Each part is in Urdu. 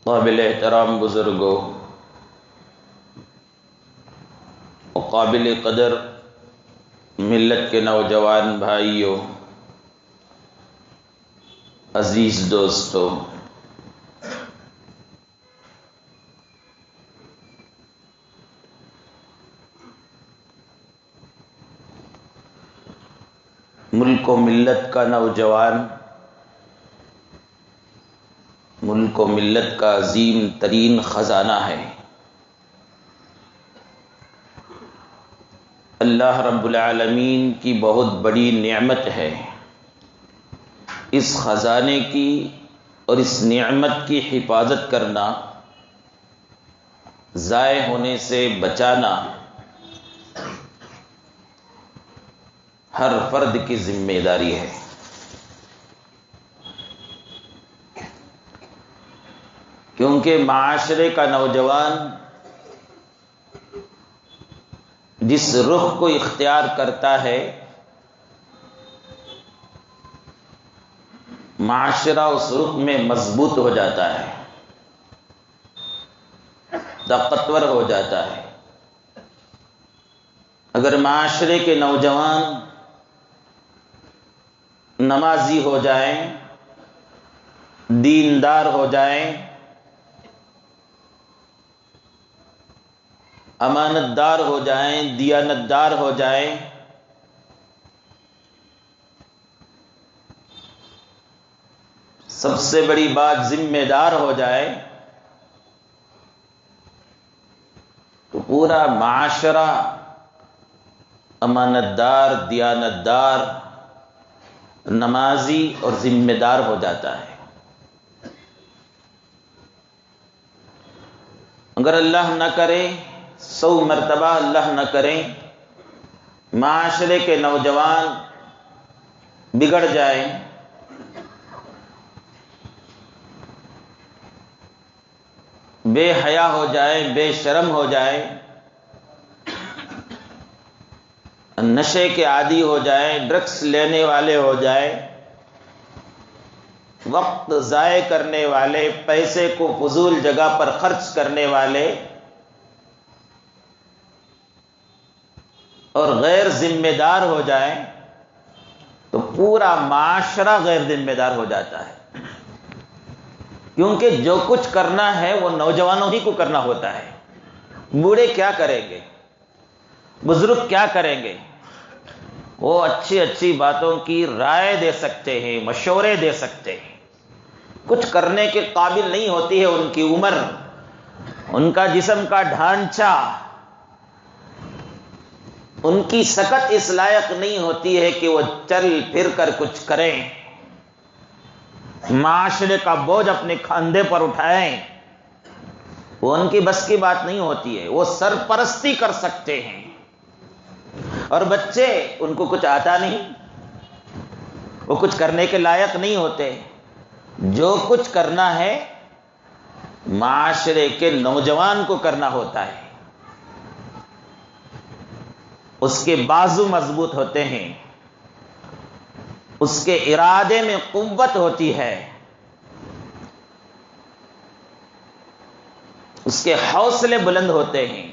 قابل احترام بزرگوں اور قابل قدر ملت کے نوجوان بھائیوں، عزیز دوستوں، ملک و ملت کا نوجوان، ملک و ملت کا عظیم ترین خزانہ ہے۔ اللہ رب العالمین کی بہت بڑی نعمت ہے۔ اس خزانے کی اور اس نعمت کی حفاظت کرنا، ضائع ہونے سے بچانا ہر فرد کی ذمہ داری ہے۔ کیونکہ معاشرے کا نوجوان جس رخ کو اختیار کرتا ہے، معاشرہ اس رخ میں مضبوط ہو جاتا ہے، طاقتور ہو جاتا ہے۔ اگر معاشرے کے نوجوان نمازی ہو جائیں، دیندار ہو جائیں، امانت دار ہو جائیں، دیانت دار ہو جائیں، سب سے بڑی بات ذمہ دار ہو جائے، تو پورا معاشرہ امانت دار، دیانت دار، نمازی اور ذمہ دار ہو جاتا ہے۔ اگر اللہ نہ کرے، 100 مرتبہ اللہ نہ کرے، معاشرے کے نوجوان بگڑ جائیں، بے حیا ہو جائیں، بے شرم ہو جائیں، نشے کے عادی ہو جائیں، ڈرگس لینے والے ہو جائیں، وقت ضائع کرنے والے، پیسے کو فضول جگہ پر خرچ کرنے والے اور غیر ذمہ دار ہو جائیں، تو پورا معاشرہ غیر ذمہ دار ہو جاتا ہے۔ کیونکہ جو کچھ کرنا ہے وہ نوجوانوں ہی کو کرنا ہوتا ہے۔ بوڑھے کیا کریں گے؟ بزرگ کیا کریں گے؟ وہ اچھی اچھی باتوں کی رائے دے سکتے ہیں، مشورے دے سکتے ہیں، کچھ کرنے کے قابل نہیں ہوتی ہے ان کی عمر، ان کا جسم کا ڈھانچہ، ان کی سکت اس لائق نہیں ہوتی ہے کہ وہ چل پھر کر کچھ کریں، معاشرے کا بوجھ اپنے کھاندے پر اٹھائیں، وہ ان کی بس کی بات نہیں ہوتی ہے۔ وہ سرپرستی کر سکتے ہیں، اور بچے، ان کو کچھ آتا نہیں، وہ کچھ کرنے کے لائق نہیں ہوتے۔ جو کچھ کرنا ہے معاشرے کے نوجوان کو کرنا ہوتا ہے۔ اس کے بازو مضبوط ہوتے ہیں، اس کے ارادے میں قوت ہوتی ہے، اس کے حوصلے بلند ہوتے ہیں،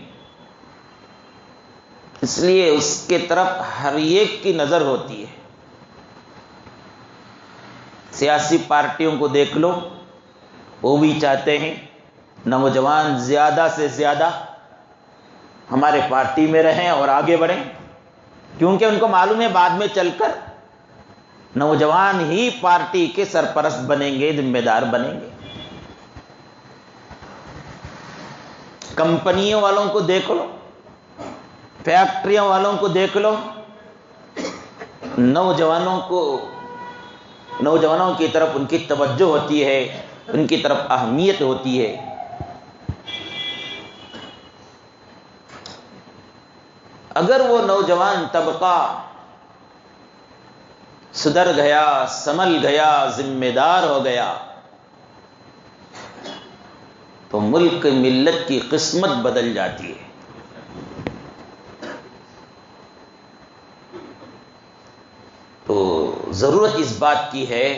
اس لیے اس کے طرف ہر ایک کی نظر ہوتی ہے۔ سیاسی پارٹیوں کو دیکھ لو، وہ بھی چاہتے ہیں نوجوان زیادہ سے زیادہ ہمارے پارٹی میں رہیں اور آگے بڑھیں، کیونکہ ان کو معلوم ہے بعد میں چل کر نوجوان ہی پارٹی کے سرپرست بنیں گے، ذمہ دار بنیں گے۔ کمپنیوں والوں کو دیکھ لو، فیکٹریوں والوں کو دیکھ لو، نوجوانوں کی طرف ان کی توجہ ہوتی ہے، ان کی طرف اہمیت ہوتی ہے۔ اگر وہ نوجوان طبقہ سدھر گیا، سنبھل گیا، ذمہ دار ہو گیا، تو ملک ملت کی قسمت بدل جاتی ہے۔ تو ضرورت اس بات کی ہے،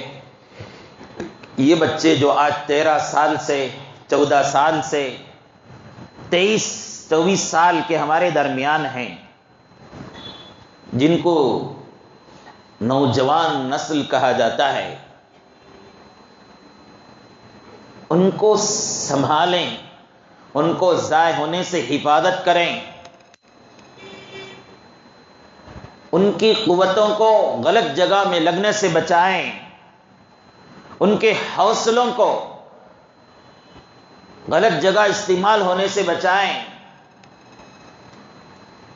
یہ بچے جو آج 13 سال سے 14 سال سے 23-24 سال کے ہمارے درمیان ہیں، جن کو نوجوان نسل کہا جاتا ہے، ان کو سنبھالیں، ان کو ضائع ہونے سے حفاظت کریں، ان کی قوتوں کو غلط جگہ میں لگنے سے بچائیں، ان کے حوصلوں کو غلط جگہ استعمال ہونے سے بچائیں۔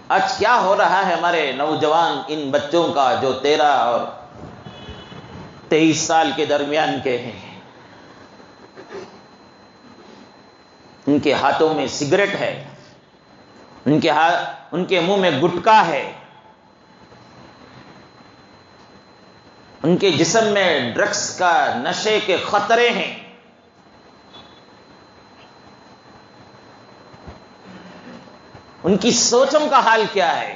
آج کیا ہو رہا ہے ہمارے نوجوان ان بچوں کا جو 13 اور 23 سال کے درمیان کے ہیں، ان کے ہاتھوں میں سگریٹ ہے، ان کے منہ میں گٹکا ہے، ان کے جسم میں ڈرگس کا نشے کے خطرے ہیں۔ ان کی سوچوں کا حال کیا ہے؟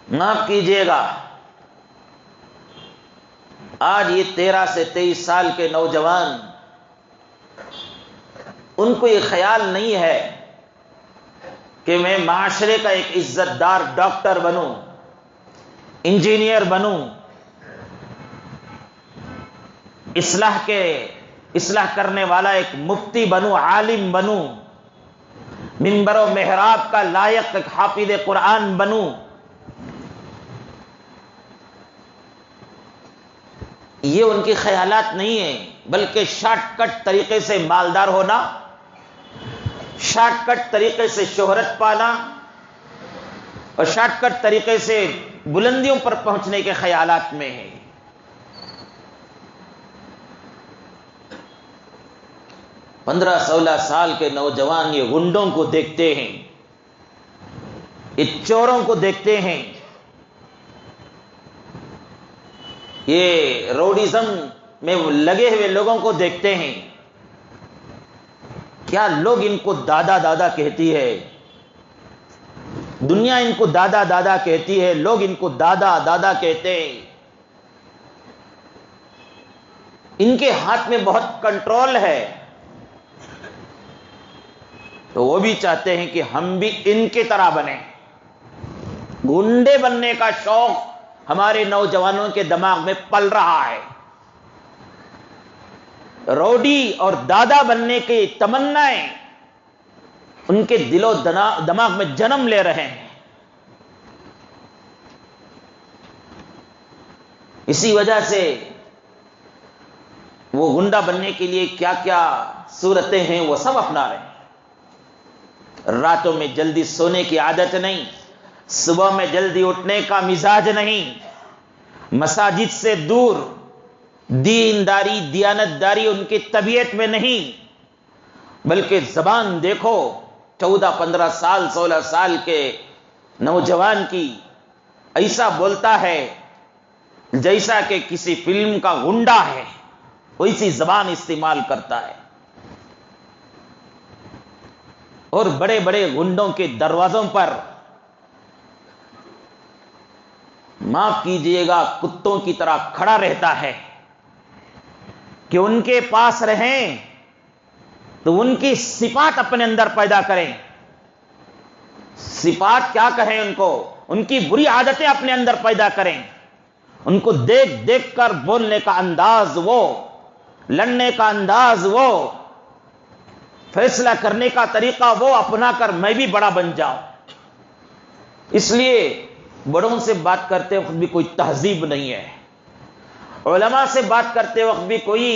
معاف کیجئے گا، آج یہ 13 سے 23 سال کے نوجوان، ان کو یہ خیال نہیں ہے کہ میں معاشرے کا ایک عزت دار ڈاکٹر بنوں، انجینئر بنوں، اصلاح کرنے والا ایک مفتی بنوں، عالم بنوں، منبر و محراب کا لائق ایک حافظ قرآن بنوں۔ یہ ان کے خیالات نہیں ہیں، بلکہ شارٹ کٹ طریقے سے مالدار ہونا، شارٹ کٹ طریقے سے شہرت پانا اور شارٹ کٹ طریقے سے بلندیوں پر پہنچنے کے خیالات میں ہے۔ 15-16 سال کے نوجوان یہ غنڈوں کو دیکھتے ہیں، یہ چوروں کو دیکھتے ہیں، یہ روڈیزم میں لگے ہوئے لوگوں کو دیکھتے ہیں۔ کیا لوگ ان کو دادا دادا کہتی ہے، دنیا ان کو دادا دادا کہتی ہے، لوگ ان کو دادا دادا کہتے ہیں۔ ان کے ہاتھ میں بہت کنٹرول ہے، تو وہ بھی چاہتے ہیں کہ ہم بھی ان کی طرح بنیں۔ گنڈے بننے کا شوق ہمارے نوجوانوں کے دماغ میں پل رہا ہے، روڈی اور دادا بننے کی تمنائیں ان کے دل و دماغ میں جنم لے رہے ہیں۔ اسی وجہ سے وہ گنڈا بننے کے لیے کیا کیا صورتیں ہیں وہ سب اپنا رہے ہیں۔ راتوں میں جلدی سونے کی عادت نہیں، صبح میں جلدی اٹھنے کا مزاج نہیں، مساجد سے دور، دینداری دیانتداری ان کی طبیعت میں نہیں، بلکہ زبان دیکھو 14-15 سال 16 سال کے نوجوان کی، ایسا بولتا ہے جیسا کہ کسی فلم کا گنڈا ہے، ویسی زبان استعمال کرتا ہے۔ اور بڑے بڑے گنڈوں کے دروازوں پر، معاف کیجئے گا، کتوں کی طرح کھڑا رہتا ہے کہ ان کے پاس رہیں تو ان کی صفات اپنے اندر پیدا کریں۔ صفات کیا کہیں ان کو؟ ان کی بری عادتیں اپنے اندر پیدا کریں، ان کو دیکھ دیکھ کر بولنے کا انداز وہ، لڑنے کا انداز وہ، فیصلہ کرنے کا طریقہ وہ اپنا کر میں بھی بڑا بن جاؤں۔ اس لیے بڑوں سے بات کرتے وقت بھی کوئی تہذیب نہیں ہے، علماء سے بات کرتے وقت بھی کوئی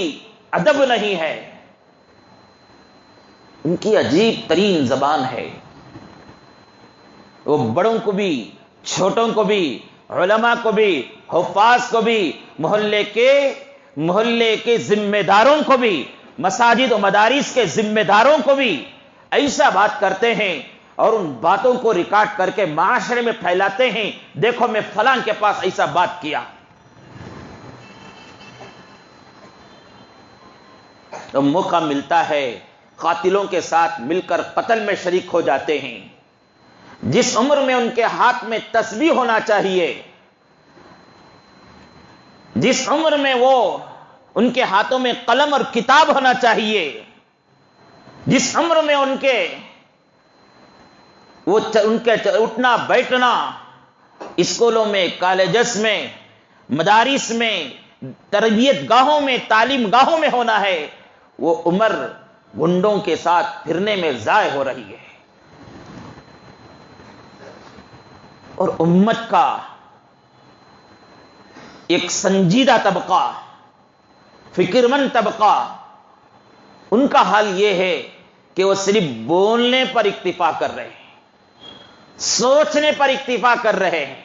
ادب نہیں ہے، ان کی عجیب ترین زبان ہے۔ وہ بڑوں کو بھی، چھوٹوں کو بھی، علماء کو بھی، حفاظ کو بھی، محلے کے ذمہ داروں کو بھی، مساجد و مدارس کے ذمہ داروں کو بھی ایسا بات کرتے ہیں اور ان باتوں کو ریکارڈ کر کے معاشرے میں پھیلاتے ہیں، دیکھو میں فلاں کے پاس ایسا بات کیا۔ تو موقع ملتا ہے قاتلوں کے ساتھ مل کر قتل میں شریک ہو جاتے ہیں۔ جس عمر میں ان کے ہاتھ میں تسبیح ہونا چاہیے، جس عمر میں وہ ان کے ہاتھوں میں قلم اور کتاب ہونا چاہیے. جس عمر میں ان کے اٹھنا بیٹھنا اسکولوں میں، کالجز میں، مدارس میں، تربیت گاہوں میں، تعلیم گاہوں میں ہونا ہے، وہ عمر گنڈوں کے ساتھ پھرنے میں ضائع ہو رہی ہے. اور امت کا ایک سنجیدہ طبقہ، فکر مند طبقہ، ان کا حال یہ ہے کہ وہ صرف بولنے پر اکتفا کر رہے ہیں، سوچنے پر اکتفا کر رہے ہیں،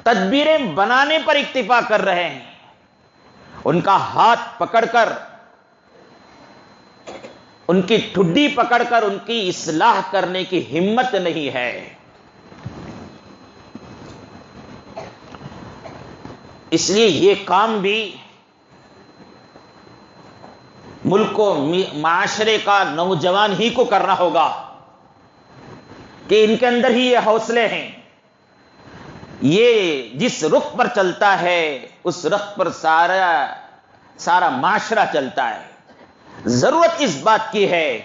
تدبیریں بنانے پر اکتفا کر رہے ہیں. ان کا ہاتھ پکڑ کر، ان کی ٹھڈی پکڑ کر ان کی اصلاح کرنے کی ہمت نہیں ہے. اس لیے یہ کام بھی ملک و معاشرے کا نوجوان ہی کو کرنا ہوگا کہ ان کے اندر ہی یہ حوصلے ہیں. یہ جس رخ پر چلتا ہے اس رخ پر سارا معاشرہ چلتا ہے. ضرورت اس بات کی ہے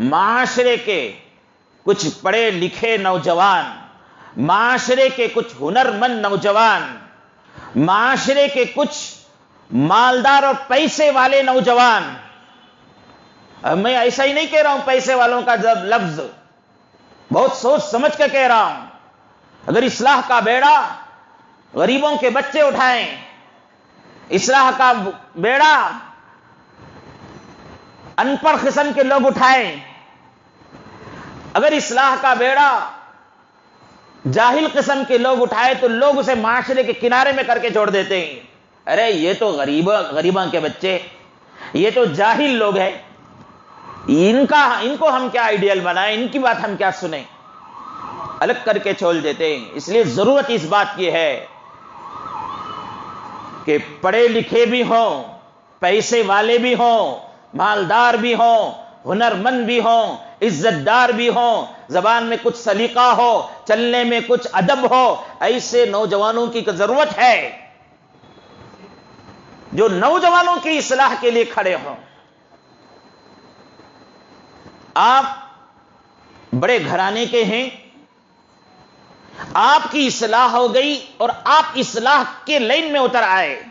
معاشرے کے کچھ پڑھے لکھے نوجوان، معاشرے کے کچھ ہنرمند نوجوان، معاشرے کے کچھ مالدار اور پیسے والے نوجوان. میں ایسا ہی نہیں کہہ رہا ہوں پیسے والوں کا لفظ، بہت سوچ سمجھ کے کہہ رہا ہوں. اگر اصلاح کا بیڑا غریبوں کے بچے اٹھائیں، اصلاح کا بیڑا ان پڑھ قسم کے لوگ اٹھائیں، اگر اصلاح کا بیڑا جاہل قسم کے لوگ اٹھائے تو لوگ اسے معاشرے کے کنارے میں کر کے چھوڑ دیتے ہیں. ارے یہ تو غریباں کے بچے، یہ تو جاہل لوگ ہیں، ان کو ہم کیا آئیڈیل بنائیں، ان کی بات ہم کیا سنیں، الگ کر کے چھوڑ دیتے ہیں. اس لیے ضرورت اس بات کی ہے کہ پڑھے لکھے بھی ہوں، پیسے والے بھی ہوں، مالدار بھی ہوں، ہنرمند بھی ہوں، عزت دار بھی ہوں، زبان میں کچھ سلیقہ ہو، چلنے میں کچھ ادب ہو، ایسے نوجوانوں کی ضرورت ہے جو نوجوانوں کی اصلاح کے لیے کھڑے ہوں. آپ بڑے گھرانے کے ہیں، آپ کی اصلاح ہو گئی اور آپ اصلاح کے لائن میں اتر آئے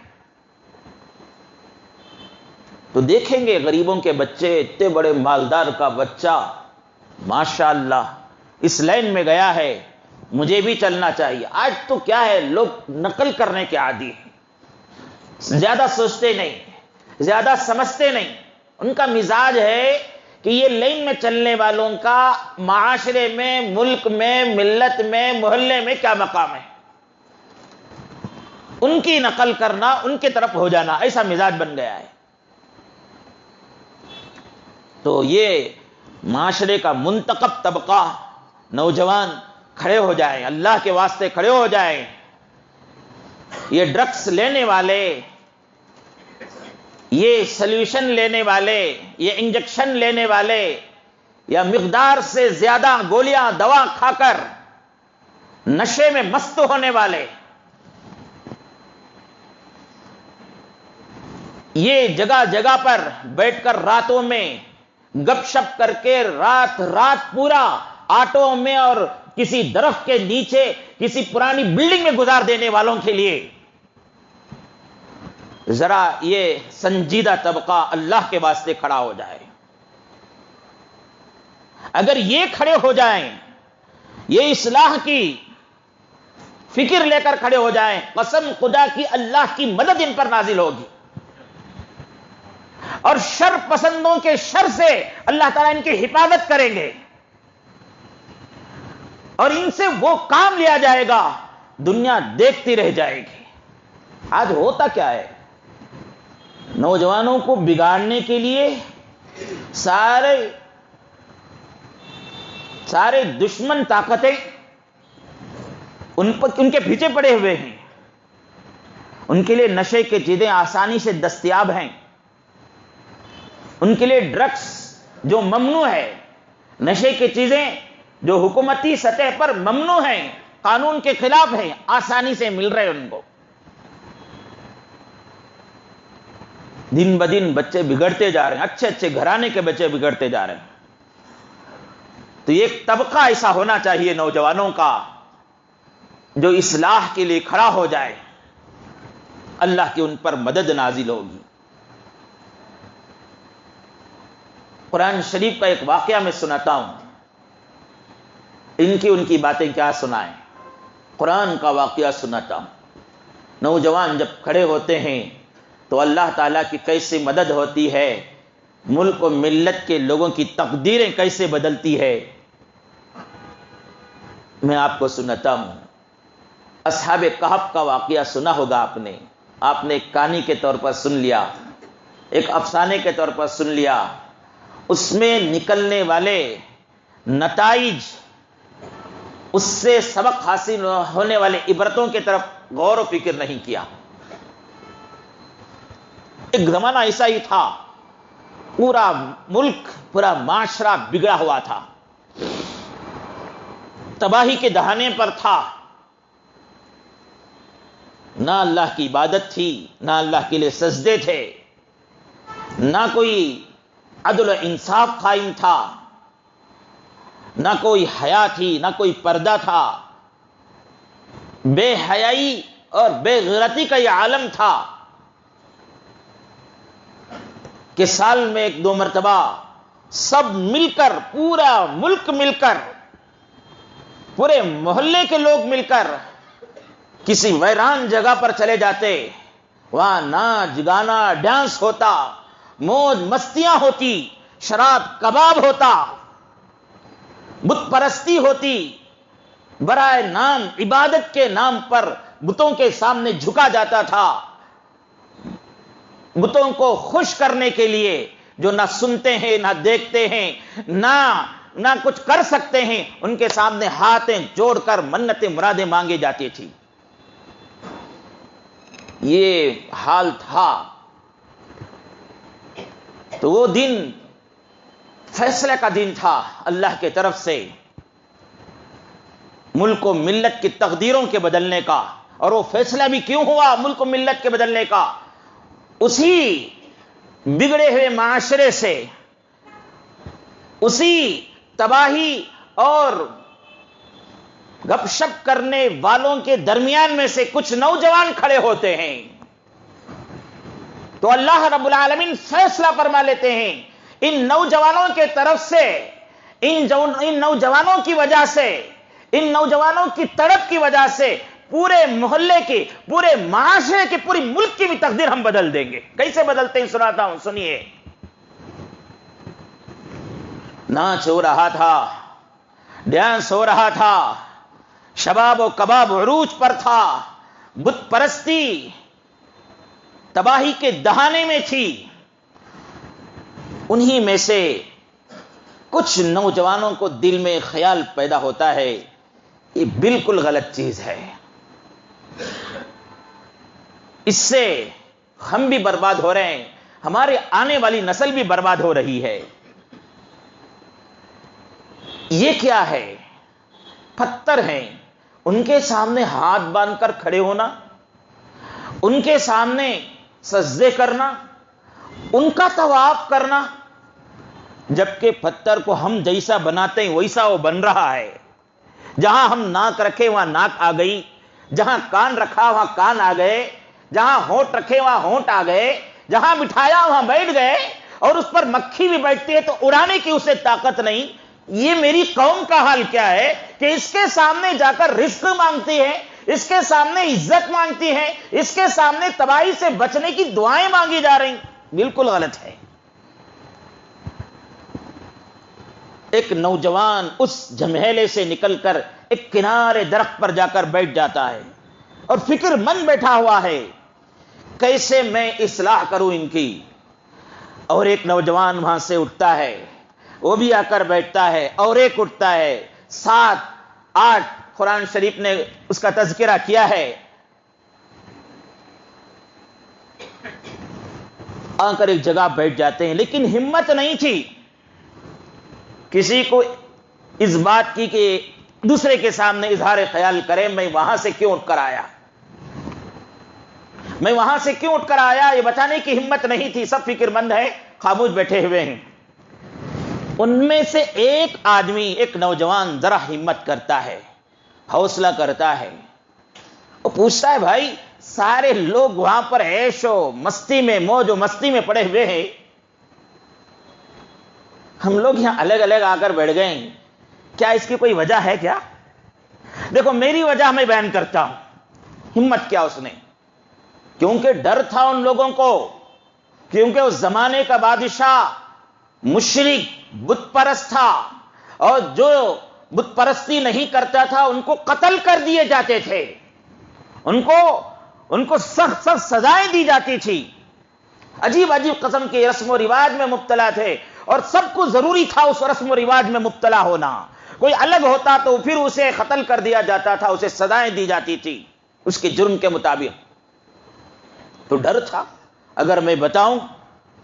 تو دیکھیں گے غریبوں کے بچے، اتنے بڑے مالدار کا بچہ ماشاءاللہ اس لائن میں گیا ہے، مجھے بھی چلنا چاہیے. آج تو کیا ہے، لوگ نقل کرنے کے عادی ہیں، زیادہ سوچتے نہیں، زیادہ سمجھتے نہیں. ان کا مزاج ہے کہ یہ لائن میں چلنے والوں کا معاشرے میں، ملک میں، ملت میں، محلے میں کیا مقام ہے، ان کی نقل کرنا، ان کی طرف ہو جانا، ایسا مزاج بن گیا ہے. تو یہ معاشرے کا منتخب طبقہ نوجوان کھڑے ہو جائیں، اللہ کے واسطے کھڑے ہو جائیں. یہ ڈرگس لینے والے، یہ سلیوشن لینے والے، یہ انجیکشن لینے والے، یا مقدار سے زیادہ گولیاں دوا کھا کر نشے میں مست ہونے والے، یہ جگہ جگہ پر بیٹھ کر راتوں میں گپ شپ کر کے رات پورا آٹو میں اور کسی درخت کے نیچے کسی پرانی بلڈنگ میں گزار دینے والوں کے لیے ذرا یہ سنجیدہ طبقہ اللہ کے واسطے کھڑا ہو جائے. اگر یہ کھڑے ہو جائیں، یہ اصلاح کی فکر لے کر کھڑے ہو جائیں، قسم خدا کی اللہ کی مدد ان پر نازل ہوگی، اور شر پسندوں کے شر سے اللہ تعالیٰ ان کی حفاظت کریں گے، اور ان سے وہ کام لیا جائے گا دنیا دیکھتی رہ جائے گی. آج ہوتا کیا ہے، نوجوانوں کو بگاڑنے کے لیے سارے دشمن طاقتیں ان کے پیچھے پڑے ہوئے ہیں. ان کے لیے نشے کی چیزیں آسانی سے دستیاب ہیں، ان کے لیے ڈرگس جو ممنوع ہے، نشے کی چیزیں جو حکومتی سطح پر ممنوع ہیں، قانون کے خلاف ہیں، آسانی سے مل رہے ان کو. دن بدن بچے بگڑتے جا رہے ہیں، اچھے اچھے گھرانے کے بچے بگڑتے جا رہے ہیں۔ تو ایک طبقہ ایسا ہونا چاہیے نوجوانوں کا جو اصلاح کے لیے کھڑا ہو جائے، اللہ کی ان پر مدد نازل ہوگی۔ قرآن شریف کا ایک واقعہ میں سناتا ہوں، ان کی باتیں کیا سنائیں، قرآن کا واقعہ سناتا ہوں۔ نوجوان جب کھڑے ہوتے ہیں تو اللہ تعالیٰ کی کیسے مدد ہوتی ہے، ملک و ملت کے لوگوں کی تقدیریں کیسے بدلتی ہے، میں آپ کو سناتا ہوں۔ اصحاب کہف کا واقعہ سنا ہوگا آپ نے ایک کہانی کے طور پر سن لیا، ایک افسانے کے طور پر سن لیا، اس میں نکلنے والے نتائج، اس سے سبق حاصل ہونے والے عبرتوں کی طرف غور و فکر نہیں کیا۔ ایک زمانہ ایسا ہی تھا، پورا ملک، پورا معاشرہ بگڑا ہوا تھا، تباہی کے دہانے پر تھا، نہ اللہ کی عبادت تھی، نہ اللہ کے لیے سجدے تھے، نہ کوئی عدل و انصاف قائم تھا، نہ کوئی حیا تھی، نہ کوئی پردہ تھا، بے حیائی اور بے غیرتی کا یہ عالم تھا کہ سال میں ایک دو مرتبہ سب مل کر، پورا ملک مل کر، پورے محلے کے لوگ مل کر کسی ویران جگہ پر چلے جاتے، وہاں ناچ گانا ڈانس ہوتا، موج مستیاں ہوتی، شراب کباب ہوتا، بت پرستی ہوتی، برائے نام عبادت کے نام پر بتوں کے سامنے جھکا جاتا تھا، بتوں کو خوش کرنے کے لیے جو نہ سنتے ہیں نہ دیکھتے ہیں نہ کچھ کر سکتے ہیں، ان کے سامنے ہاتھیں جوڑ کر منتیں مرادیں مانگی جاتی تھی۔ یہ حال تھا۔ تو وہ دن فیصلے کا دن تھا اللہ کے طرف سے، ملک و ملت کی تقدیروں کے بدلنے کا۔ اور وہ فیصلہ بھی کیوں ہوا ملک و ملت کے بدلنے کا؟ اسی بگڑے ہوئے معاشرے سے، اسی تباہی اور گپ شپ کرنے والوں کے درمیان میں سے کچھ نوجوان کھڑے ہوتے ہیں، تو اللہ رب العالمین فیصلہ فرما لیتے ہیں ان نوجوانوں کے طرف سے، ان نوجوانوں کی وجہ سے، ان نوجوانوں کی تڑپ کی وجہ سے پورے محلے کی، پورے معاشرے کی، پوری ملک کی بھی تقدیر ہم بدل دیں گے۔ کیسے بدلتے ہیں سناتا ہوں، سنیے۔ ناچ ہو رہا تھا، ڈانس ہو رہا تھا، شباب و کباب عروج پر تھا، بت پرستی تباہی کے دہانے میں تھی۔ انہی میں سے کچھ نوجوانوں کو دل میں خیال پیدا ہوتا ہے، یہ بالکل غلط چیز ہے، اس سے ہم بھی برباد ہو رہے ہیں، ہمارے آنے والی نسل بھی برباد ہو رہی ہے۔ یہ کیا ہے؟ پتھر ہیں، ان کے سامنے ہاتھ باندھ کر کھڑے ہونا، ان کے سامنے سجدے کرنا، ان کا طواف کرنا، جبکہ پتھر کو ہم جیسا بناتے ہیں ویسا وہ بن رہا ہے۔ جہاں ہم ناک رکھے وہاں ناک آ گئی، جہاں کان رکھا وہاں کان آ گئے، جہاں ہونٹ رکھے وہاں ہونٹ آ گئے، جہاں بٹھایا وہاں بیٹھ گئے، اور اس پر مکھی بھی بیٹھتی ہے تو اڑانے کی اسے طاقت نہیں۔ یہ میری قوم کا حال کیا ہے کہ اس کے سامنے جا کر رزق مانگتی ہے، اس کے سامنے عزت مانگتی ہے، اس کے سامنے تباہی سے بچنے کی دعائیں مانگی جا رہی، بالکل غلط ہے۔ ایک نوجوان اس جھمیلے سے نکل کر ایک کنارے درخت پر جا کر بیٹھ جاتا ہے اور فکر مند بیٹھا ہوا ہے، کیسے میں اصلاح کروں ان کی۔ اور ایک نوجوان وہاں سے اٹھتا ہے، وہ بھی آ کر بیٹھتا ہے، اور ایک اٹھتا ہے، 7 8 قرآن شریف نے اس کا تذکرہ کیا ہے، آ کر ایک جگہ بیٹھ جاتے ہیں، لیکن ہمت نہیں تھی کسی کو اس بات کی کہ دوسرے کے سامنے اظہار خیال کرے میں وہاں سے کیوں اٹھ کر آیا، میں وہاں سے کیوں اٹھ کر آیا یہ بتانے کی ہمت نہیں تھی. سب فکر مند ہے, خاموش بیٹھے ہوئے ہیں. ان میں سے ایک آدمی, ایک نوجوان ذرا ہمت کرتا ہے, حوصلہ کرتا ہے. وہ پوچھتا ہے بھائی سارے لوگ وہاں پر عیش و مستی میں, موج و مستی میں پڑے ہوئے ہیں, ہم لوگ یہاں الگ الگ آ کر بیٹھ گئے ہیں, کیا اس کی کوئی وجہ ہے کیا؟ دیکھو میری وجہ میں بیان کرتا ہوں. ہمت کیا اس نے, کیونکہ ڈر تھا ان لوگوں کو, کیونکہ اس زمانے کا بادشاہ مشرک بت پرست تھا, اور جو بت پرستی نہیں کرتا تھا ان کو قتل کر دیے جاتے تھے, ان کو سخت سخت سزائیں دی جاتی تھی. عجیب عجیب قسم کے رسم و رواج میں مبتلا تھے, اور سب کو ضروری تھا اس رسم و رواج میں مبتلا ہونا. کوئی الگ ہوتا تو پھر اسے قتل کر دیا جاتا تھا, اسے سزائیں دی جاتی تھی اس کے جرم کے مطابق. تو ڈر تھا اگر میں بتاؤں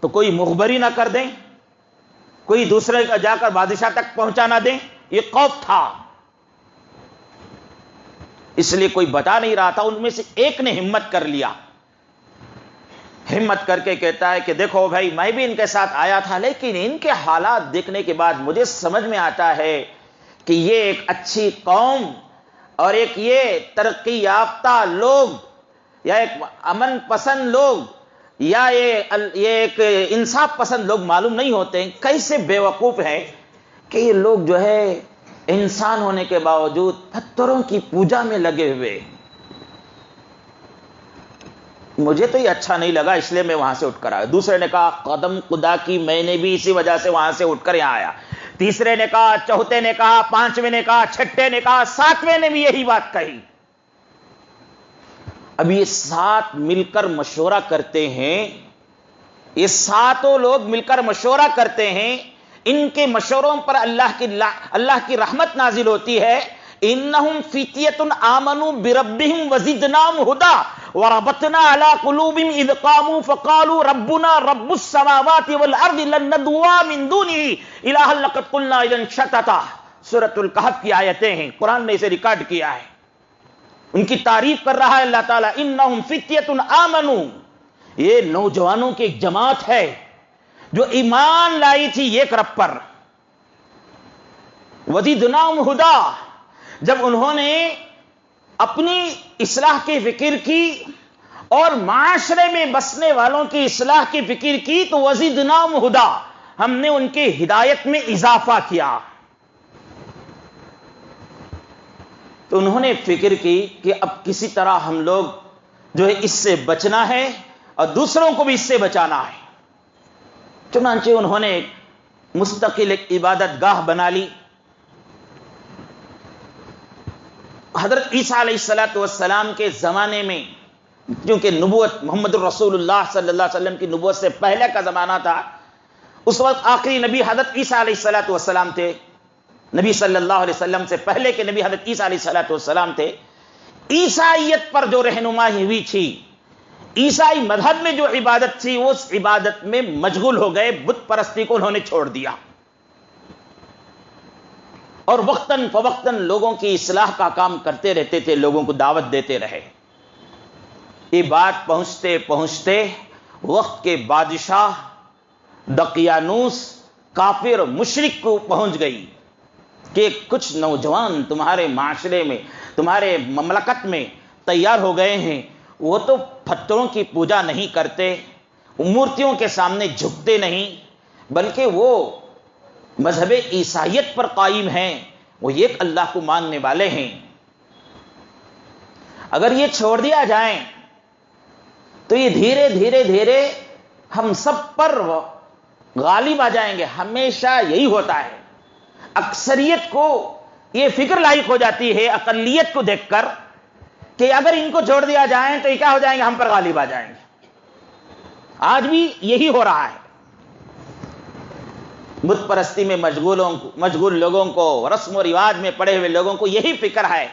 تو کوئی مخبری نہ کر دیں, کوئی دوسرے کا جا کر بادشاہ تک پہنچا نہ دیں, یہ خوف تھا. اس لیے کوئی بتا نہیں رہا تھا. ان میں سے ایک نے ہمت کر لیا, ہمت کر کے کہتا ہے کہ دیکھو بھائی میں بھی ان کے ساتھ آیا تھا, لیکن ان کے حالات دیکھنے کے بعد مجھے سمجھ میں آتا ہے کہ یہ ایک اچھی قوم اور ایک یہ ترقی یافتہ لوگ یا ایک امن پسند لوگ یا یہ ایک انصاف پسند لوگ معلوم نہیں ہوتے ہیں. کیسے بیوقوف ہیں کہ یہ لوگ جو ہے انسان ہونے کے باوجود پتھروں کی پوجا میں لگے ہوئے. مجھے تو یہ اچھا نہیں لگا, اس لیے میں وہاں سے اٹھ کر آیا. دوسرے نے کہا قدم خدا کی, میں نے بھی اسی وجہ سے وہاں سے اٹھ کر یہاں آیا. تیسرے نے کہا, چوتھے نے کہا, پانچویں نے کہا, چھٹے نے کہا, ساتویں نے بھی یہی بات کہی. اب یہ سات مل کر مشورہ کرتے ہیں, یہ ساتوں لوگ مل کر مشورہ کرتے ہیں. ان کے مشوروں پر اللہ کی رحمت نازل ہوتی ہے. انہم فتیۃ آمنوا بربہم وزدناہم ھدی وربطنا علی قلوبہم اذ قاموا فقالوا ربنا رب السماوات والارض لن ندعو من دونہ الہا لقد قلنا اذا شططا. سورۃ الکہف کی آیتیں ہیں, قرآن نے اسے ریکارڈ کیا ہے. ان کی تعریف کر رہا ہے اللہ تعالیٰ. انہم فتیۃ آمنوا, یہ نوجوانوں کی ایک جماعت ہے جو ایمان لائی تھی ایک رب پر. وزدناہم ھدی, جب انہوں نے اپنی اصلاح کی فکر کی اور معاشرے میں بسنے والوں کی اصلاح کی فکر کی تو وزدناہم ھدی, ہم نے ان کی ہدایت میں اضافہ کیا. تو انہوں نے فکر کی کہ اب کسی طرح ہم لوگ جو ہے اس سے بچنا ہے اور دوسروں کو بھی اس سے بچانا ہے. چنانچہ انہوں نے مستقل ایک عبادت گاہ بنا لی. حضرت عیسیٰ علیہ السلام کے زمانے میں, کیونکہ نبوت محمد الرسول اللہ صلی اللہ علیہ وسلم کی نبوت سے پہلے کا زمانہ تھا, اس وقت آخری نبی حضرت عیسیٰ علیہ السلام تھے. نبی صلی اللہ علیہ وسلم سے پہلے کے نبی حضرت عیسیٰ علیہ السلام تھے. عیسائیت پر جو رہنمائی ہوئی تھی, عیسائی مذہب میں جو عبادت تھی, اس عبادت میں مشغول ہو گئے. بت پرستی کو انہوں نے چھوڑ دیا اور وقتاً فوقتاً لوگوں کی اصلاح کا کام کرتے رہتے تھے, لوگوں کو دعوت دیتے رہے. یہ بات پہنچتے پہنچتے وقت کے بادشاہ دقیانوس کافر مشرک کو پہنچ گئی کہ کچھ نوجوان تمہارے معاشرے میں, تمہارے مملکت میں تیار ہو گئے ہیں. وہ تو پتھروں کی پوجا نہیں کرتے, مورتیوں کے سامنے جھکتے نہیں, بلکہ وہ مذہب عیسائیت پر قائم ہیں, وہ ایک اللہ کو ماننے والے ہیں. اگر یہ چھوڑ دیا جائیں تو یہ دھیرے دھیرے دھیرے ہم سب پر غالب آ جائیں گے. ہمیشہ یہی ہوتا ہے, اکثریت کو یہ فکر لاحق ہو جاتی ہے اقلیت کو دیکھ کر کہ اگر ان کو چھوڑ دیا جائیں تو یہ کیا ہو جائیں گے, ہم پر غالب آ جائیں گے. آج بھی یہی ہو رہا ہے. بت پرستی میں مشغول لوگوں کو, رسم و رواج میں پڑے ہوئے لوگوں کو یہی فکر ہے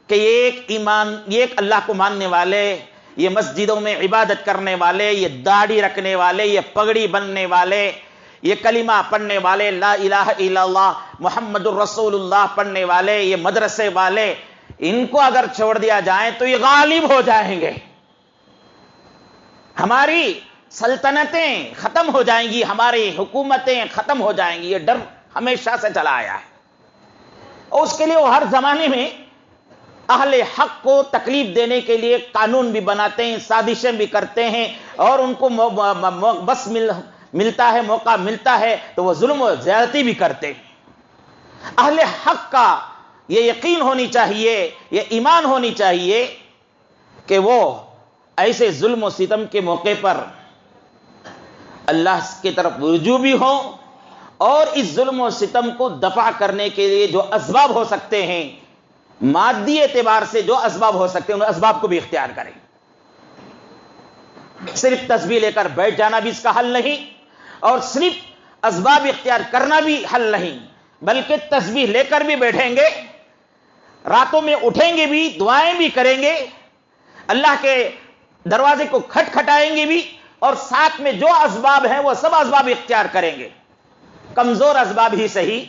کہ یہ ایک اللہ کو ماننے والے, یہ مسجدوں میں عبادت کرنے والے, یہ داڑھی رکھنے والے, یہ پگڑی بننے والے, یہ کلمہ پڑھنے والے, لا الہ الا اللہ محمد الرسول اللہ پڑھنے والے, یہ مدرسے والے, ان کو اگر چھوڑ دیا جائے تو یہ غالب ہو جائیں گے. ہماری سلطنتیں ختم ہو جائیں گی، ہماری حکومتیں ختم ہو جائیں گی، یہ ڈر ہمیشہ سے چلا آیا ہے، اور اس کے لیے وہ ہر زمانے میں اہل حق کو تکلیف دینے کے لیے قانون بھی بناتے ہیں، سازشیں بھی کرتے ہیں، اور ان کو بس ملتا ہے، موقع ملتا ہے تو وہ ظلم و زیادتی بھی کرتے ہیں۔ اہل حق کا یہ یقین ہونی چاہیے، یہ ایمان ہونی چاہیے کہ وہ ایسے ظلم و ستم کے موقع پر اللہ کی طرف رجوع بھی ہو، اور اس ظلم و ستم کو دفع کرنے کے لیے جو اسباب ہو سکتے ہیں، مادی اعتبار سے جو اسباب ہو سکتے ہیں، ان اسباب کو بھی اختیار کریں۔ صرف تسبیح لے کر بیٹھ جانا بھی اس کا حل نہیں، اور صرف اسباب اختیار کرنا بھی حل نہیں، بلکہ تسبیح لے کر بھی بیٹھیں گے، راتوں میں اٹھیں گے بھی، دعائیں بھی کریں گے، اللہ کے دروازے کو کھٹکھٹائیں گے بھی، اور ساتھ میں جو اسباب ہیں وہ سب اسباب اختیار کریں گے، کمزور اسباب ہی صحیح،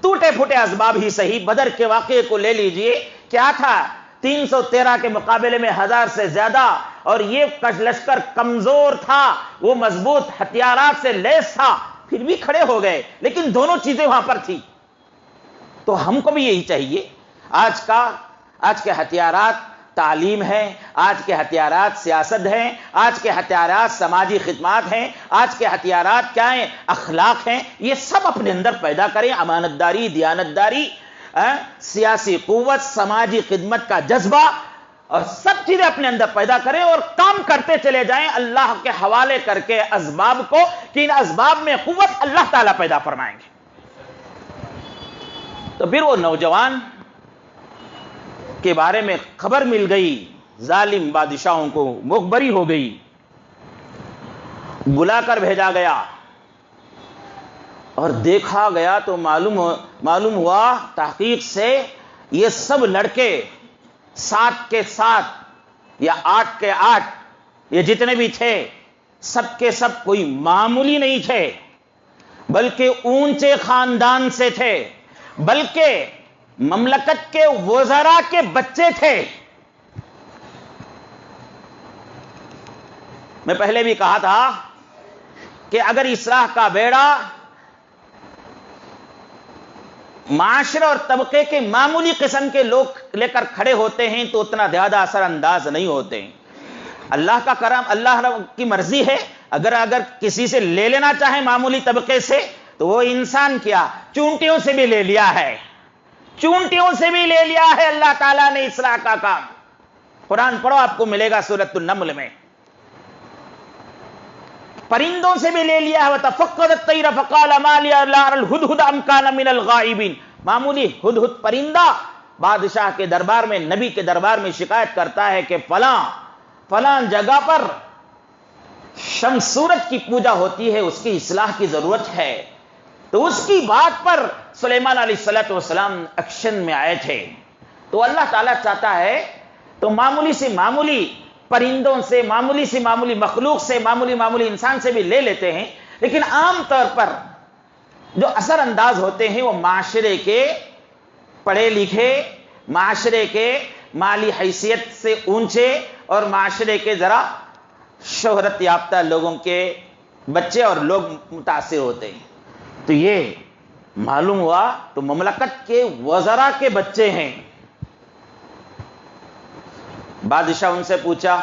ٹوٹے پھوٹے اسباب ہی صحیح۔ بدر کے واقعے کو لے لیجئے، کیا تھا؟ 313 کے مقابلے میں 1000 سے زیادہ، اور یہ لشکر کمزور تھا، وہ مضبوط ہتھیارات سے لیس تھا، پھر بھی کھڑے ہو گئے، لیکن دونوں چیزیں وہاں پر تھی۔ تو ہم کو بھی یہی چاہیے۔ آج کے ہتھیارات تعلیم ہے، آج کے ہتھیارات سیاست ہیں، آج کے ہتھیارات سماجی خدمات ہیں، آج کے ہتھیارات کیا ہیں؟ اخلاق ہیں۔ یہ سب اپنے اندر پیدا کریں، امانت داری، دیانت داری، سیاسی قوت، سماجی خدمت کا جذبہ، اور سب چیزیں اپنے اندر پیدا کریں، اور کام کرتے چلے جائیں اللہ کے حوالے کر کے اسباب کو، کہ ان اسباب میں قوت اللہ تعالیٰ پیدا فرمائیں گے۔ تو پھر وہ نوجوان کے بارے میں خبر مل گئی، ظالم بادشاہوں کو مخبری ہو گئی، بلا کر بھیجا گیا، اور دیکھا گیا تو معلوم ہوا تحقیق سے، یہ سب لڑکے 7 کے 7 یا 8 کے 8، یہ جتنے بھی تھے، سب کے سب کوئی معمولی نہیں تھے، بلکہ اونچے خاندان سے تھے، بلکہ مملکت کے وزراء کے بچے تھے۔ میں پہلے بھی کہا تھا کہ اگر اصلاح کا بیڑا معاشرے اور طبقے کے معمولی قسم کے لوگ لے کر کھڑے ہوتے ہیں تو اتنا زیادہ اثر انداز نہیں ہوتے۔ اللہ کا کرم، اللہ کی مرضی ہے، اگر کسی سے لے لینا چاہے معمولی طبقے سے، تو وہ انسان کیا، چونٹیوں سے بھی لے لیا ہے، چونٹیوں سے بھی لے لیا ہے اللہ تعالیٰ نے اصلاح کا کام۔ قرآن پڑھو، آپ کو ملے گا سورۃ النمل میں۔ پرندوں سے بھی لے لیا ہے، وَتَفَقَّدَ الطَّيْرَ فَقَالَ مَا لِيَ لَا أَرَى الْهُدْهُدَ أَمْ كَانَ مِنَ الْغَائِبِينَ۔ معمولی ہدہد پرندہ بادشاہ کے دربار میں، نبی کے دربار میں شکایت کرتا ہے کہ فلاں جگہ پر شمس سورج کی پوجا ہوتی ہے، اس کی اصلاح کی ضرورت ہے۔ تو اس کی بات پر سلیمان علیہ السلام ایکشن میں آئے تھے۔ تو اللہ تعالیٰ چاہتا ہے تو معمولی سے معمولی پرندوں سے، معمولی سے معمولی مخلوق سے، معمولی انسان سے بھی لے لیتے ہیں، لیکن عام طور پر جو اثر انداز ہوتے ہیں وہ معاشرے کے پڑھے لکھے، معاشرے کے مالی حیثیت سے اونچے، اور معاشرے کے ذرا شہرت یافتہ لوگوں کے بچے اور لوگ متاثر ہوتے ہیں۔ تو یہ معلوم ہوا تو مملکت کے وزراء کے بچے ہیں۔ بادشاہ ان سے پوچھا،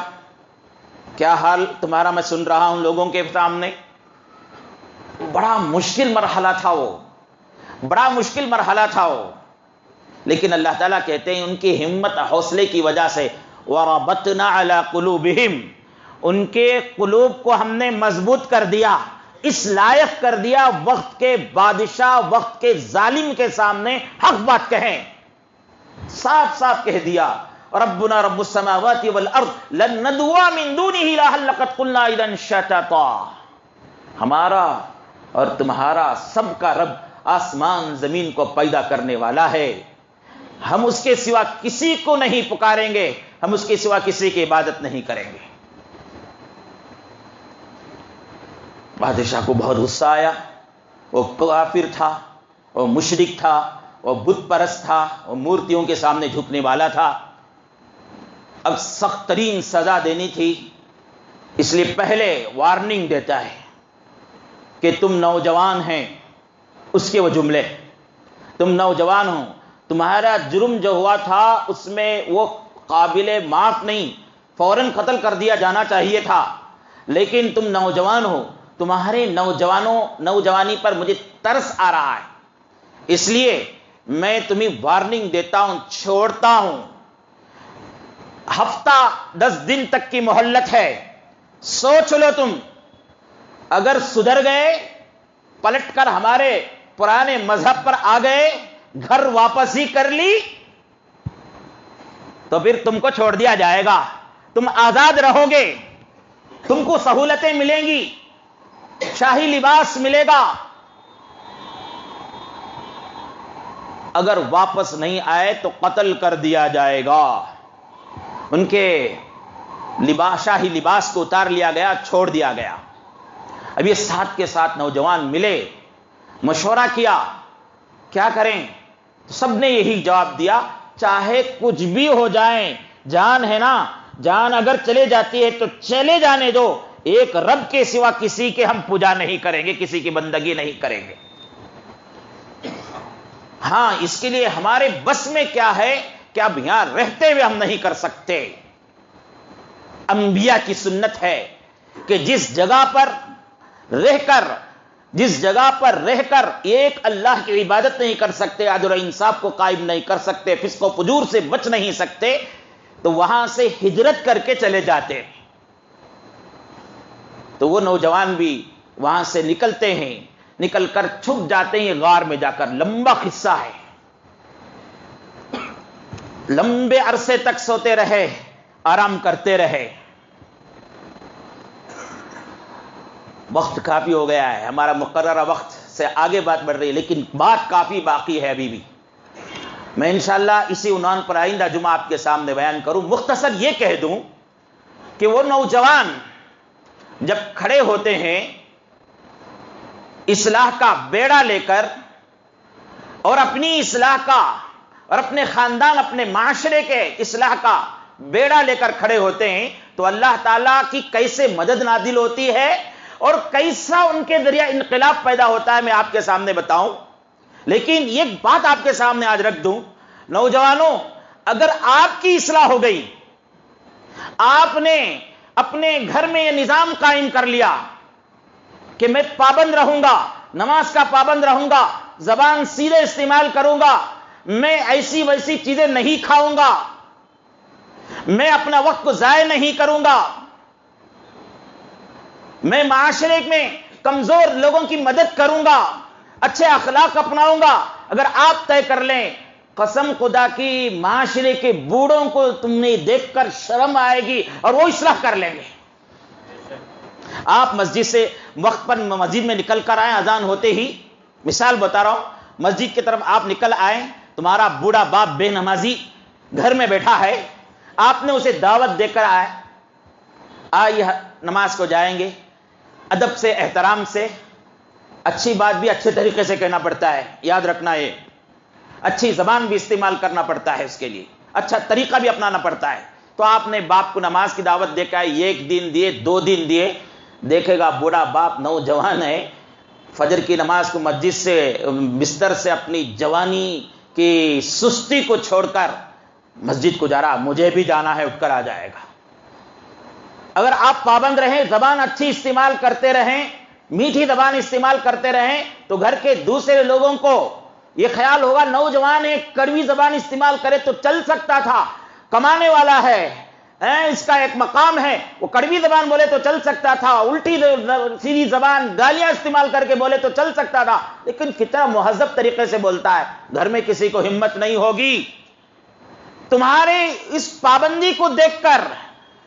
کیا حال تمہارا؟ میں سن رہا ہوں لوگوں کے سامنے۔ بڑا مشکل مرحلہ تھا وہ، بڑا مشکل مرحلہ تھا وہ، لیکن اللہ تعالیٰ کہتے ہیں ان کی ہمت حوصلے کی وجہ سے وَرَبَطْنَا عَلَىٰ قُلُوبِهِمْ، ان کے قلوب کو ہم نے مضبوط کر دیا، اس لائق کر دیا وقت کے بادشاہ، وقت کے ظالم کے سامنے حق بات کہیں، صاف صاف کہہ دیا، ربنا رب السماوات والارض لن ندعو من دونه الها لقد قلنا اذا شططا، ہمارا اور تمہارا سب کا رب آسمان زمین کو پیدا کرنے والا ہے، ہم اس کے سوا کسی کو نہیں پکاریں گے، ہم اس کے سوا کسی کی عبادت نہیں کریں گے۔ بادشاہ کو بہت غصہ آیا، وہ کافر تھا، وہ مشرک تھا، وہ بت پرست تھا، وہ مورتیوں کے سامنے جھکنے والا تھا۔ اب سخت ترین سزا دینی تھی، اس لیے پہلے وارننگ دیتا ہے کہ تم نوجوان ہیں، اس کے وہ جملے، تم نوجوان ہو، تمہارا جرم جو ہوا تھا اس میں وہ قابل معاف نہیں، فوراً قتل کر دیا جانا چاہیے تھا، لیکن تم نوجوان ہو، تمہارے نوجوانی پر مجھے ترس آ رہا ہے، اس لیے میں تمہیں وارننگ دیتا ہوں، چھوڑتا ہوں، ہفتہ 10 دن تک کی مہلت ہے، سوچ لو تم، اگر سدھر گئے، پلٹ کر ہمارے پرانے مذہب پر آ گئے، گھر واپسی کر لی، تو پھر تم کو چھوڑ دیا جائے گا، تم آزاد رہو گے، تم کو سہولتیں ملیں گی، شاہی لباس ملے گا۔ اگر واپس نہیں آئے تو قتل کر دیا جائے گا۔ ان کے شاہی لباس کو اتار لیا گیا، چھوڑ دیا گیا۔ اب یہ ساتھ کے ساتھ نوجوان ملے، مشورہ کیا کیا کریں، تو سب نے یہی جواب دیا، چاہے کچھ بھی ہو جائیں، جان ہے نا، جان اگر چلے جاتی ہے تو چلے جانے دو، ایک رب کے سوا کسی کے ہم پوجا نہیں کریں گے، کسی کی بندگی نہیں کریں گے۔ ہاں، اس کے لیے ہمارے بس میں کیا ہے کہ اب یہاں رہتے ہوئے ہم نہیں کر سکتے۔ انبیاء کی سنت ہے کہ جس جگہ پر رہ کر ایک اللہ کی عبادت نہیں کر سکتے، عدل و انصاف کو قائم نہیں کر سکتے، فسق و فجور سے بچ نہیں سکتے، تو وہاں سے ہجرت کر کے چلے جاتے۔ تو وہ نوجوان بھی وہاں سے نکلتے ہیں، نکل کر چھپ جاتے ہیں غار میں جا کر۔ لمبا قصہ ہے، لمبے عرصے تک سوتے رہے، آرام کرتے رہے۔ وقت کافی ہو گیا ہے، ہمارا مقررہ وقت سے آگے بات بڑھ رہی ہے، لیکن بات کافی باقی ہے ابھی بھی۔ میں انشاءاللہ اسی عنوان پر آئندہ جمعہ آپ کے سامنے بیان کروں۔ مختصر یہ کہہ دوں کہ وہ نوجوان جب کھڑے ہوتے ہیں اصلاح کا بیڑا لے کر، اور اپنی اصلاح کا، اور اپنے خاندان، اپنے معاشرے کے اصلاح کا بیڑا لے کر کھڑے ہوتے ہیں، تو اللہ تعالیٰ کی کیسے مدد نازل ہوتی ہے اور کیسا ان کے ذریعہ انقلاب پیدا ہوتا ہے، میں آپ کے سامنے بتاؤں۔ لیکن یہ بات آپ کے سامنے آج رکھ دوں، نوجوانوں، اگر آپ کی اصلاح ہو گئی، آپ نے اپنے گھر میں یہ نظام قائم کر لیا کہ میں پابند رہوں گا، نماز کا پابند رہوں گا، زبان سیدھے استعمال کروں گا، میں ایسی ویسی چیزیں نہیں کھاؤں گا، میں اپنا وقت کو ضائع نہیں کروں گا، میں معاشرے میں کمزور لوگوں کی مدد کروں گا، اچھے اخلاق اپناؤں گا، اگر آپ طے کر لیں، قسم خدا کی معاشرے کے بوڑھوں کو تم نے دیکھ کر شرم آئے گی اور وہ اصلاح کر لیں گے۔ آپ مسجد سے وقت پر مسجد میں نکل کر آئیں، اذان ہوتے ہی، مثال بتا رہا ہوں، مسجد کی طرف آپ نکل آئیں، تمہارا بوڑھا باپ بے نمازی گھر میں بیٹھا ہے، آپ نے اسے دعوت دے کر آئیے نماز کو جائیں گے، ادب سے، احترام سے، اچھی بات بھی اچھے طریقے سے کہنا پڑتا ہے، یاد رکھنا، یہ اچھی زبان بھی استعمال کرنا پڑتا ہے، اس کے لیے اچھا طریقہ بھی اپنانا پڑتا ہے۔ تو آپ نے باپ کو نماز کی دعوت دے کے آئے، 1 دن دیے، 2 دن دیے، دیکھے گا بوڑھا باپ نوجوان ہے، فجر کی نماز کو مسجد سے، بستر سے اپنی جوانی کی سستی کو چھوڑ کر مسجد کو جا رہا، مجھے بھی جانا ہے، اٹھ کر آ جائے گا۔ اگر آپ پابند رہیں، زبان اچھی استعمال کرتے رہیں، میٹھی زبان استعمال کرتے رہیں، تو گھر کے دوسرے لوگوں کو یہ خیال ہوگا، نوجوان ایک کڑوی زبان استعمال کرے تو چل سکتا تھا، کمانے والا ہے، اس کا ایک مقام ہے، وہ کڑوی زبان بولے تو چل سکتا تھا، الٹی سیدھی زبان گالیاں استعمال کر کے بولے تو چل سکتا تھا، لیکن کتنا مہذب طریقے سے بولتا ہے، گھر میں کسی کو ہمت نہیں ہوگی۔ تمہارے اس پابندی کو دیکھ کر،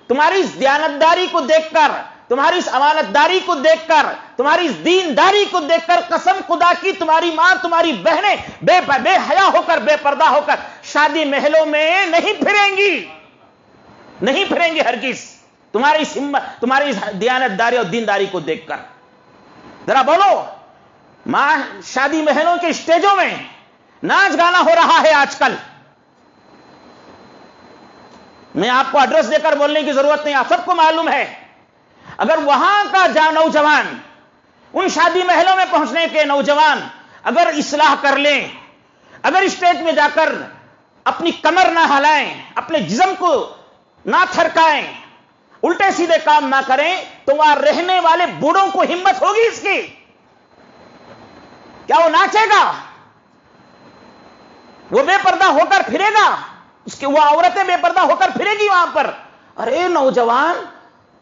تمہاری اس دیانتداری کو دیکھ کر، تمہاری اس امانتداری کو دیکھ کر، تمہاری اس دینداری کو دیکھ کر، قسم خدا کی تمہاری ماں، تمہاری بہنیں بے حیا ہو کر، بے پردہ ہو کر شادی محلوں میں نہیں پھریں گی، نہیں پھریں گی ہرگز، تمہاری اس ہمت، تمہاری اس دیانتداری اور دینداری کو دیکھ کر۔ ذرا بولو، ماں شادی محلوں کے اسٹیجوں میں ناچ گانا ہو رہا ہے آج کل، میں آپ کو ایڈریس دے کر بولنے کی ضرورت نہیں، آپ سب کو معلوم ہے، اگر وہاں کا نوجوان، ان شادی محلوں میں پہنچنے کے نوجوان اگر اصلاح کر لیں، اگر اسٹیج میں جا کر اپنی کمر نہ ہلائیں، اپنے جسم کو نہ تھرکائیں، الٹے سیدھے کام نہ کریں، تو وہاں رہنے والے بوڑھوں کو ہمت ہوگی اس کی؟ کیا وہ ناچے گا؟ وہ بے پردہ ہو کر پھرے گا؟ وہ عورتیں بے پردہ ہو کر پھرے گی وہاں پر؟ ارے نوجوان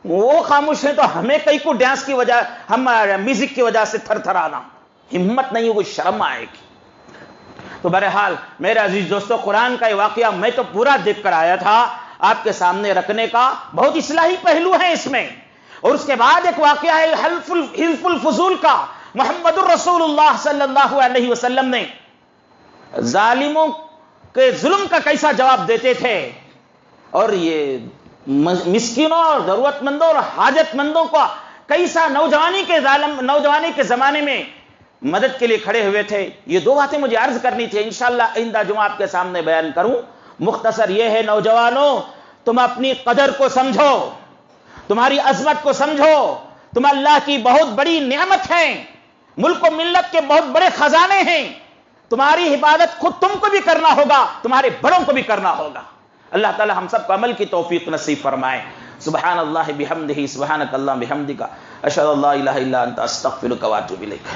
وہ خاموش ہیں تو ہمیں کئی کو ڈانس کی وجہ، ہم میوزک کی وجہ سے تھر تھر آنا، ہمت نہیں ہوگی، شرم آئے گی۔ تو بہرحال میرے عزیز دوستو، قرآن کا یہ واقعہ میں تو پورا دیکھ کر آیا تھا، آپ کے سامنے رکھنے کا بہت اصلاحی پہلو ہے اس میں۔ اور اس کے بعد ایک واقعہ ہے حلف الفضول کا۔ محمد الرسول اللہ صلی اللہ علیہ وسلم نے ظالموں کے ظلم کا کیسا جواب دیتے تھے، اور یہ مسکینوں اور ضرورت مندوں اور حاجت مندوں کا کیسا نوجوانی کے زمانے میں مدد کے لیے کھڑے ہوئے تھے۔ یہ دو باتیں مجھے عرض کرنی تھی، انشاءاللہ آئندہ جمعہ آپ کے سامنے بیان کروں۔ مختصر یہ ہے، نوجوانوں تم اپنی قدر کو سمجھو، تمہاری عظمت کو سمجھو، تم اللہ کی بہت بڑی نعمت ہے، ملک و ملت کے بہت بڑے خزانے ہیں، تمہاری حفاظت خود تم کو بھی کرنا ہوگا، تمہارے بڑوں کو بھی کرنا ہوگا۔ اللہ تعالی ہم سب کو عمل کی توفیق نصیب فرمائے۔ سبحان اللہ بحمدہ، سبحانک اللہم بحمدک، اشہد ان لا الہ الا انت، استغفرک واتوب الیک۔